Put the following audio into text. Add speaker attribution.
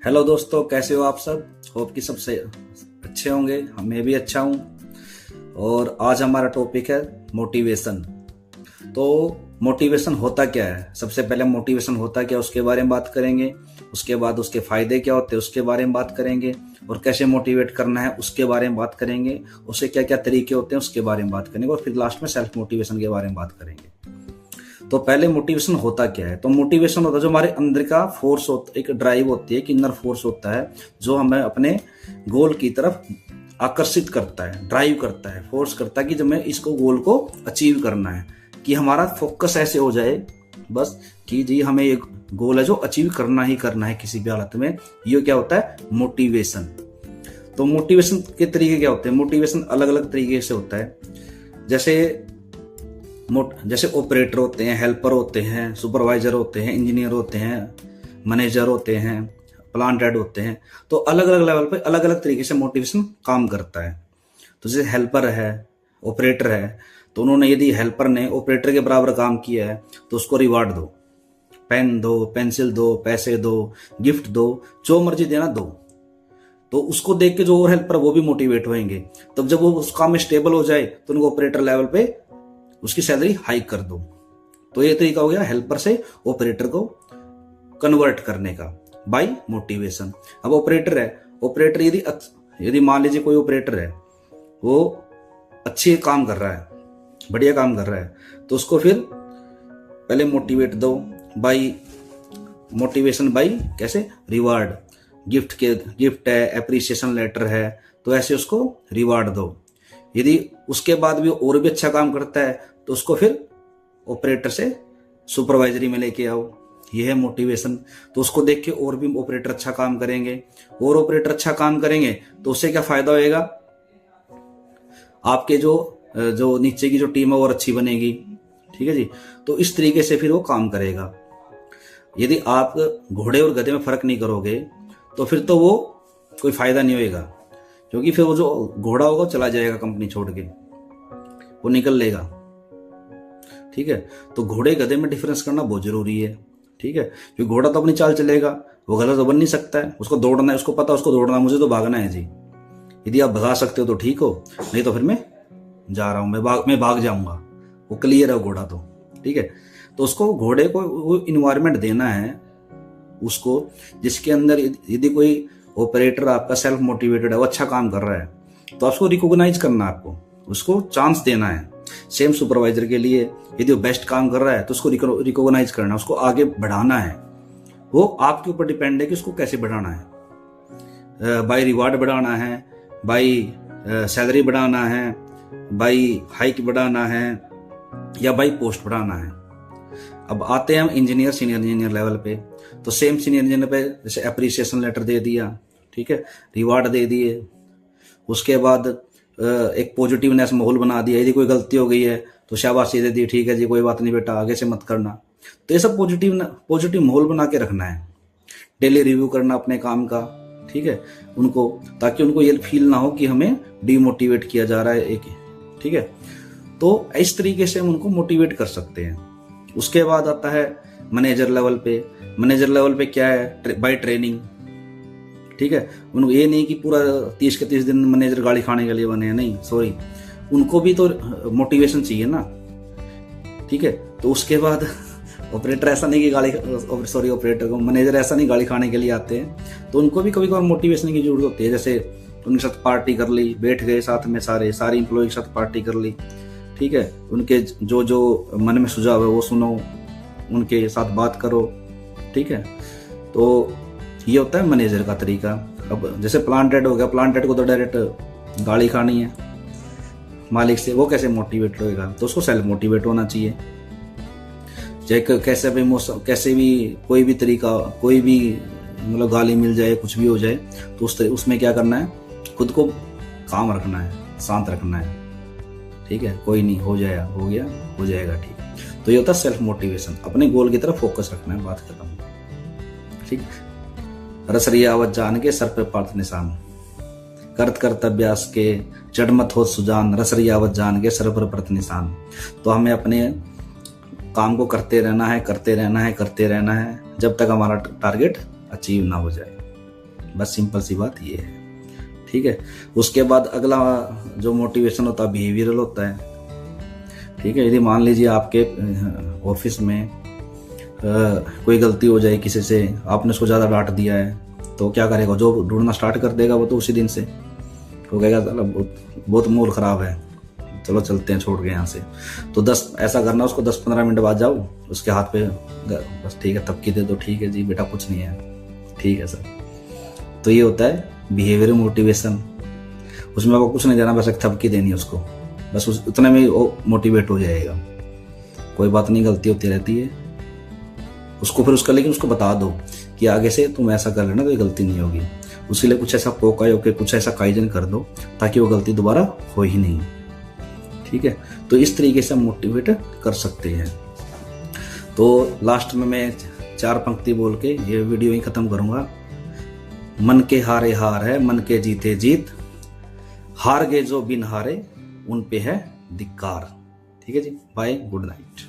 Speaker 1: Hello दोस्तों, कैसे हो आप सब। होप कि सबसे अच्छे होंगे। मैं भी अच्छा हूँ। और आज हमारा टॉपिक है मोटिवेशन। तो मोटिवेशन होता क्या है, सबसे पहले मोटिवेशन होता क्या है उसके बारे में बात करेंगे। उसके बाद उसके फायदे क्या होते हैं उसके बारे में बात करेंगे। और कैसे मोटिवेट करना है उसके बारे में बात करेंगे। उससे क्या क्या तरीके होते हैं उसके बारे में बात करेंगे। और फिर लास्ट में सेल्फ मोटिवेशन के बारे में बात करेंगे। तो पहले मोटिवेशन होता क्या है। तो मोटिवेशन होता है जो हमारे अंदर का फोर्स होता है, एक ड्राइव होती है, एक इनर फोर्स होता है जो हमें अपने गोल की तरफ आकर्षित करता है, ड्राइव करता है, फोर्स करता है कि जब मैं इसको गोल को अचीव करना है, कि हमारा फोकस ऐसे हो जाए बस कि जी हमें एक गोल है जो अचीव करना ही करना है किसी भी हालत में। ये क्या होता है, मोटिवेशन। तो मोटिवेशन के तरीके क्या होते हैं। मोटिवेशन अलग अलग तरीके से होता है। जैसे ऑपरेटर होते हैं, हेल्पर होते हैं, सुपरवाइजर होते हैं, इंजीनियर होते हैं, मैनेजर होते हैं, प्लांट हेड होते हैं। तो अलग अलग लेवल पे अलग अलग तरीके से मोटिवेशन काम करता है। तो जैसे हेल्पर है, ऑपरेटर है, तो उन्होंने यदि हेल्पर ने ऑपरेटर के बराबर काम किया है तो उसको रिवार्ड दो, पेन दो, पेंसिल दो, पैसे दो, गिफ्ट दो, जो मर्जी देना दो। तो उसको देख के जो और हेल्पर वो भी मोटिवेट होंगे। तब जब वो उस काम में स्टेबल हो जाए तो उनको ऑपरेटर लेवल पे उसकी सैलरी हाइक कर दो। तो ये तरीका हो गया हेल्पर से ऑपरेटर को कन्वर्ट करने का बाय मोटिवेशन। अब ऑपरेटर है, ऑपरेटर यदि मान लीजिए कोई ऑपरेटर है, वो अच्छे काम कर रहा है, बढ़िया काम कर रहा है, तो उसको फिर पहले मोटिवेट दो बाय मोटिवेशन बाय कैसे, रिवार्ड, गिफ्ट है, एप्रिसिएशन लेटर है, तो ऐसे उसको रिवार्ड दो। यदि उसके बाद भी और भी अच्छा काम करता है तो उसको फिर ऑपरेटर से सुपरवाइजरी में लेके आओ। यह है मोटिवेशन। तो उसको देख के और भी ऑपरेटर अच्छा काम करेंगे, और ऑपरेटर अच्छा काम करेंगे तो उससे क्या फायदा होएगा, आपके जो नीचे की जो टीम है वो अच्छी बनेगी। ठीक है जी। तो इस तरीके से फिर वो काम करेगा। यदि आप घोड़े और गधे में फर्क नहीं करोगे तो फिर तो वो कोई फायदा नहीं होएगा, क्योंकि फिर वो जो घोड़ा होगा चला जाएगा कंपनी छोड़ के, वो निकल लेगा। ठीक है। तो घोड़े गधे में डिफरेंस करना बहुत जरूरी है। ठीक है। क्योंकि घोड़ा तो अपनी चाल चलेगा, वो गधा तो बन नहीं सकता है। उसको दौड़ना है, उसको पता है उसको दौड़ना है, मुझे तो भागना है जी। यदि आप भगा सकते हो तो ठीक हो, नहीं तो फिर मैं जा रहा हूं, मैं भाग जाऊंगा। वो क्लियर है घोड़ा तो। ठीक है। तो उसको घोड़े को वो इन्वायरमेंट देना है उसको, जिसके अंदर यदि कोई ऑपरेटर आपका सेल्फ मोटिवेटेड है, वो अच्छा काम कर रहा है, तो आपको रिकॉग्नाइज करना है, आपको उसको चांस देना है। सेम सुपरवाइजर के लिए यदि वो बेस्ट काम कर रहा है तो उसको रिकॉग्नाइज करना, उसको आगे बढ़ाना है। वो आपके ऊपर डिपेंड है कि उसको कैसे बढ़ाना है। बाय रिवार्ड बढ़ाना है, बाय सैलरी बढ़ाना है, बाय हाइक बढ़ाना है, या बाय पोस्ट बढ़ाना है। अब आते हैं हम इंजीनियर, सीनियर इंजीनियर लेवल पे। तो सेम सीनियर इंजीनियर पे जैसे एप्रिसिएशन लेटर दे दिया, ठीक है, रिवार्ड दे दिए, उसके बाद एक पॉजिटिवनेस माहौल बना दिया। यदि कोई गलती हो गई है तो शाबाशी दे दी, ठीक है जी कोई बात नहीं बेटा, आगे से मत करना। तो ये सब पॉजिटिव माहौल बना के रखना है। डेली रिव्यू करना अपने काम का, ठीक है, उनको, ताकि उनको ये फील ना हो कि हमें डिमोटिवेट किया जा रहा है एक। ठीक है। तो इस तरीके से हम उनको मोटिवेट कर सकते हैं। उसके बाद आता है मैनेजर लेवल पे। मैनेजर लेवल पे क्या है, बाय ट्रेनिंग। ठीक है। उनको ये नहीं कि पूरा 30 के 30 दिन मैनेजर गाली खाने के लिए बने हैं, नहीं, सॉरी, उनको भी तो मोटिवेशन चाहिए ना। ठीक है। तो उसके बाद ऑपरेटर ऐसा नहीं कि ऑपरेटर को, मैनेजर ऐसा नहीं गाली खाने के लिए आते हैं, तो उनको भी कभी कभार मोटिवेशन की जरूरत होती है। जैसे उनके साथ पार्टी कर ली, बैठ गए साथ में सारी इंप्लॉय के साथ पार्टी कर ली। ठीक है। उनके जो मन में सुझाव है वो सुनो, उनके साथ बात करो। ठीक है। तो ये होता है मैनेजर का तरीका। अब जैसे प्लांट हेड हो गया, प्लांट हेड को तो डायरेक्ट गाली खानी है मालिक से, वो कैसे मोटिवेट होएगा। तो उसको सेल्फ मोटिवेट होना चाहिए। चाहे कैसे भी कोई भी तरीका, कोई भी मतलब गाली मिल जाए, कुछ भी हो जाए, तो उसमें क्या करना है, खुद को काम रखना है, शांत रखना है। ठीक है। कोई नहीं, हो जाएगा ठीक। तो ये होता है सेल्फ मोटिवेशन। अपने गोल की तरफ फोकस रखना है, बात खत्म। ठीक। रसरिया आवत जान के सर पे पार्थ निशान, करत करत अभ्यास के चढ़ मत हो सुजान, रसरिया आवत जान के सर पर पार्थ निशान। तो हमें अपने काम को करते रहना है, जब तक हमारा टारगेट अचीव ना हो जाए। बस सिंपल सी बात ये है। ठीक है, उसके बाद अगला जो मोटिवेशन होता है बिहेवियरल होता है। ठीक है, यदि मान लीजिए आपके ऑफिस में कोई गलती हो जाए किसी से, आपने उसको ज़्यादा डांट दिया है, तो क्या करेगा? जो ढूंढना स्टार्ट कर देगा वो तो उसी दिन से वो कहेगा बहुत मूड खराब है, चलो चलते हैं, छोड़ के यहाँ से। तो 10 ऐसा करना, उसको 10-15 मिनट बाद जाओ, उसके हाथ पे बस ठीक है थपकी दे दो, ठीक है जी बेटा कुछ नहीं है, ठीक है सर। तो ये होता है बिहेवियर मोटिवेशन। उसमें आपको कुछ नहीं देना, बस एक थपकी देनी है उसको, बस उतने में वो मोटिवेट हो जाएगा। कोई बात नहीं, गलती होती रहती है उसको, फिर उसका लेकिन उसको बता दो कि आगे से तुम ऐसा कर लेना तो ये गलती नहीं होगी। उसके लिए कुछ ऐसा पोकायो के कुछ ऐसा काइजन कर दो ताकि वो गलती दोबारा हो ही नहीं। ठीक है, तो इस तरीके से हम मोटिवेट कर सकते हैं। तो लास्ट में मैं 4 पंक्ति बोल के ये वीडियो ही खत्म करूंगा। मन के हारे हार है, मन के जीते जीत, हार गए जो बिन हारे उन पे है धिक्कार। ठीक है जी, बाय, गुड नाइट।